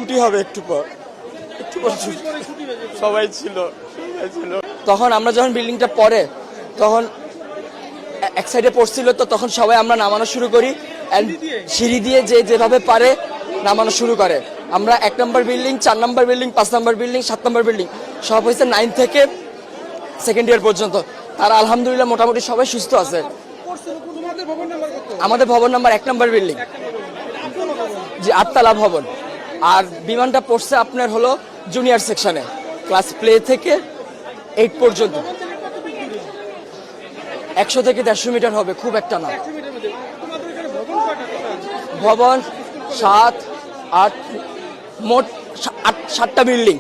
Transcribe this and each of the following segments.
ছুটি হবে একটু পর সবাই ছিল তখন আমরা যখন বিল্ডিংটা পড়ে তখন এক সাইডে পড়ছিল, তো তখন সবাই আমরা নামানো শুরু করি। সিঁড়ি দিয়ে যেভাবে পারে নামানো শুরু করে। আমরা 1 নম্বর বিল্ডিং, 4 নম্বর বিল্ডিং, 5 নম্বর বিল্ডিং, 7 নম্বর বিল্ডিং সব হয়েছে 9 থেকে সেকেন্ড ইয়ার পর্যন্ত। তারা আলহামদুলিল্লাহ মোটামুটি সবাই সুস্থ আছে। আমাদের ভবন নাম্বার 1 নম্বর বিল্ডিং, জি 8 তলা ভবন। আর বিমানটা পড়ছে আপনার হলো জুনিয়র সেকশনে, ক্লাস প্লে থেকে 8 পর্যন্ত। 100 থেকে 150 মিটার হবে, খুব একটা না। ভবন 7, 8, মোট 7টা বিল্ডিং।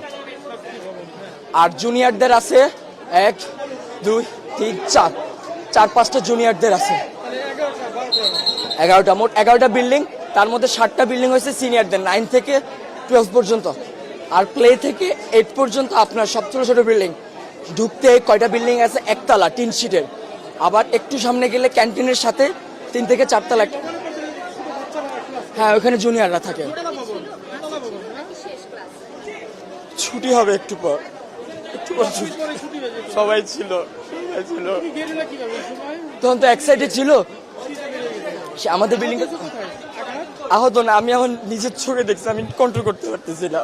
আর জুনিয়রদের আছে 1, 2, 3, 4-5টা জুনিয়রদের আছে। 11টা, মোট 11টা বিল্ডিং। তার মধ্যে 7টা বিল্ডিং হয়েছে সিনিয়রদের, 9 থেকে 12 পর্যন্ত। আর প্লে থেকে 8 পর্যন্ত আপনার সব ছোট ছোট বিল্ডিং। ঢুকতে কয়টা বিল্ডিং আছে, 1 তলা টিন শিটের। আবার একটু সামনে গেলে ক্যান্টিনের সাথে 3 থেকে 4 তলা। হ্যাঁ, ওখানে জুনিয়ররা থাকে। ছুটি হবে একটু পর সবাই ছিল তখন তো এক সাইডে ছিল। সে আমাদের বিল্ডিং আহত না, আমি এখন নিজের চোখে দেখছি, আমি কন্ট্রোল করতে পারতেছি না।